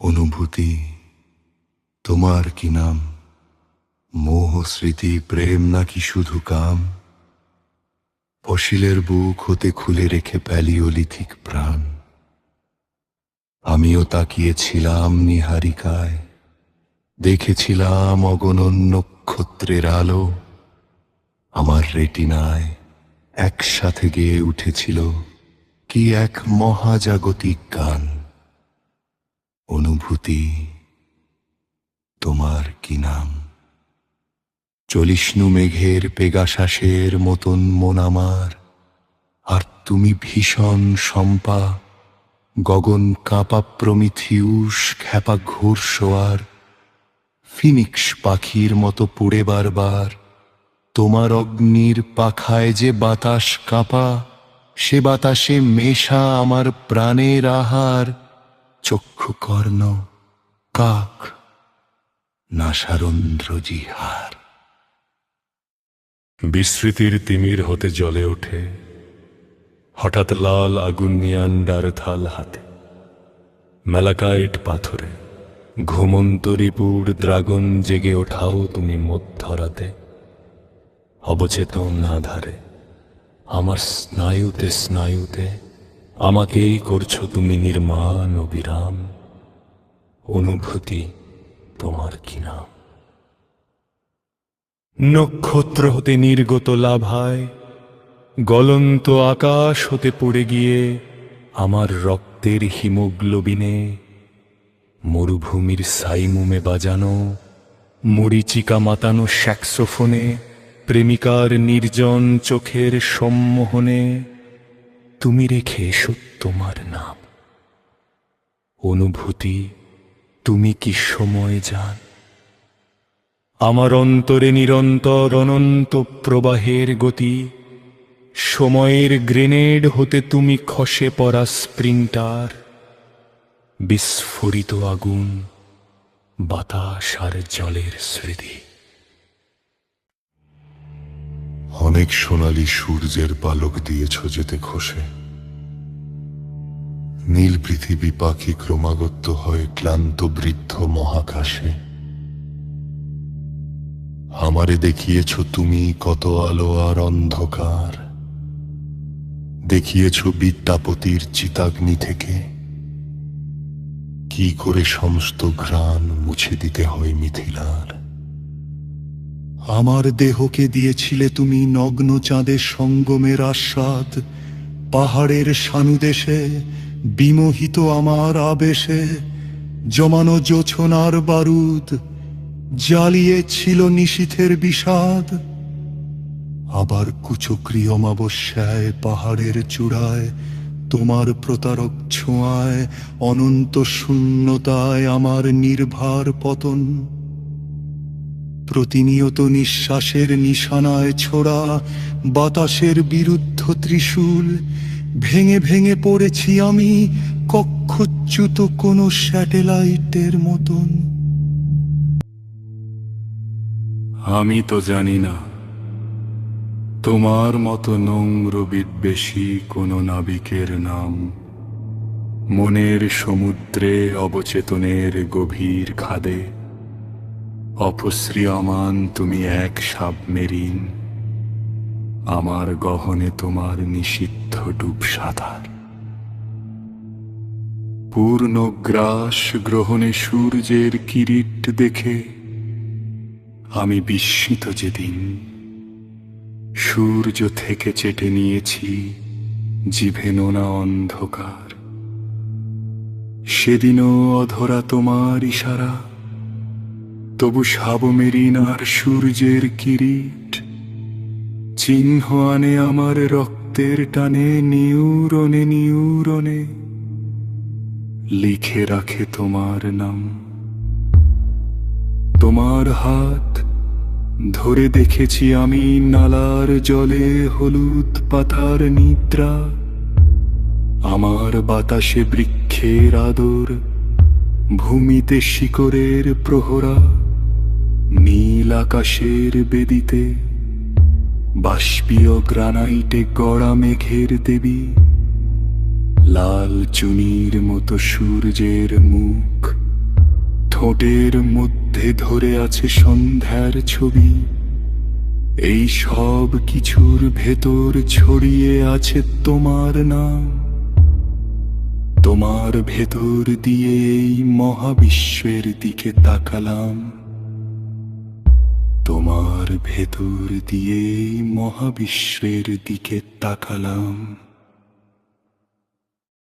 অনুভূতি তোমার কি নাম? মোহ স্মৃতি প্রেম নাকি শুধু কাম? ফসিলের বুক হতে খুলে রেখে প্যালিওলিথিক প্রাণ। আমিও তাকিয়েছিলাম নিহারিকায়, দেখেছিলাম অগণন নক্ষত্রের আলো। আমার রেটিনায় একসাথে গেয়ে উঠেছিল কি এক মহাজাগতিক গান। অনুভূতি তোমার কি নাম? চলিষ্ণু মেঘের পেগাসাসের মতন মন আমার, আর তুমি ভীষণ শম্পা, গগন কাঁপা প্রমিথিউস খ্যাপা ঘোরসোয়ার। ফিনিক্স পাখির মতো পুড়ে বারবার, তোমার অগ্নির পাখায় যে বাতাস কাঁপা, সে বাতাসে মেশা আমার প্রাণের আহার। চক্ষু কর্ণ কাক নাসারন্ধ্র জিহার। বিস্মৃতির তিমির হতে জ্বলে ওঠে হঠাৎ লাল আগুন নিয়ান্ডার থাল হাতে। ম্যালাকাইট পাথরে ঘুমন্ত রিপুর ড্রাগন জেগে ওঠাও তুমি মধ্যরাতে। অবচেতন আধারে আমার স্নায়ুতে স্নায়ুতে আমাকেই করছো তুমি নির্মাণ অবিরাম। অনুভূতি তোমার কি নাম? নক্ষত্র হতে নির্গত লাভায় গলন্ত আকাশ হতে পড়ে গিয়ে আমার রক্তের হিমোগ্লোবিনে মরুভূমির সাইমুমে বাজানো মরিচিকা মাতানো স্যাক্সোফোনে প্রেমিকার নির্জন চোখের সম্মোহনে তুমি রেখে এসো তোমার নাম। অনুভূতি তুমি কি সময় জান? আমার অন্তরে নিরন্তর অনন্ত প্রবাহের গতি। সময়ের গ্রেনেড হতে তুমি খসে পড়া স্প্রিন্টার। বিস্ফোরিত আগুন বাতাস আর জলের স্মৃতি। অনেক সোনালী সূর্যের পালক দিয়েছ যেতে খসে। নীল পৃথিবী পাখি ক্রমাগত হয় ক্লান্ত বৃদ্ধ মহাকাশে। আমারে দেখিয়েছ তুমি কত আলো আর অন্ধকার। দেখিয়েছ বিদ্যাপতির চিতাগ্নি থেকে কি করে সমস্ত ঘ্রাণ মুছে দিতে হয় মিথিলার। আমার দেহকে দিয়েছিলে তুমি নগ্ন চাঁদের সঙ্গমের আস্বাদ। পাহাড়ের সানুদেশে বিমোহিত আমার আবেশে জমানো জোছনার বারুদ জ্বালিয়েছিল নিশীথের বিষাদ। আবার কুচক্রি অমাবস্যায় পাহাড়ের চূড়ায় তোমার প্রতারক ছোঁয়ায় অনন্ত শূন্যতায় আমার নির্ভার পতন। প্রতিনিয়ত নিঃশ্বাসের নিশানায় ছোড়া বাতাসের বিরুদ্ধ ত্রিশূল ভেঙে ভেঙে পড়েছি আমি কক্ষচ্যুত কোনো স্যাটেলাইটের মতন। আমি তো জানি না তোমার মতো নম্র বিদ্বেষী কোনো নাবিকের নাম। মনের সমুদ্রে অবচেতনের গভীর খাদে অপসৃয়মান তুমি এক সাবমেরিন। আমার গহনে তোমার নিষিদ্ধ ডুব সাঁতার। পূর্ণ গ্রাস গ্রহণে সূর্যের কিরিট দেখে আমি বিস্মিত যেদিন সূর্য থেকে চেটে নিয়েছি জিভে নোনা অন্ধকার। সেদিনও অধরা তোমার ইশারা, তবু সাবমেরিন আর সূর্যের কিরিট চিহ্ন আনে আমার রক্তের টানে। নিউরনে নিউরনে লিখে রাখে তোমার নাম। তোমার হাত ধরে দেখেছি আমি নালার জলে হলুদ পাতার নিদ্রা। আমার বাতাসে বৃক্ষের আদর, ভূমিতে শিকড়ের প্রহরা। নীল আকাশের বেদিতে বাষ্পীয় গ্রানাইটে গড়া মেঘের দেবী। লাল চুনির মতো সূর্যের মুখ ঠোঁটের মধ্যে ধরে আছে সন্ধ্যার ছবি, এই সব কিছুর ভেতর ছড়িয়ে আছে তোমার নাম। তোমার ভেতর দিয়ে এই মহাবিশ্বের দিকে তাকালাম, তোমার ভেতর দিয়ে এই মহাবিশ্বের দিকে তাকালাম।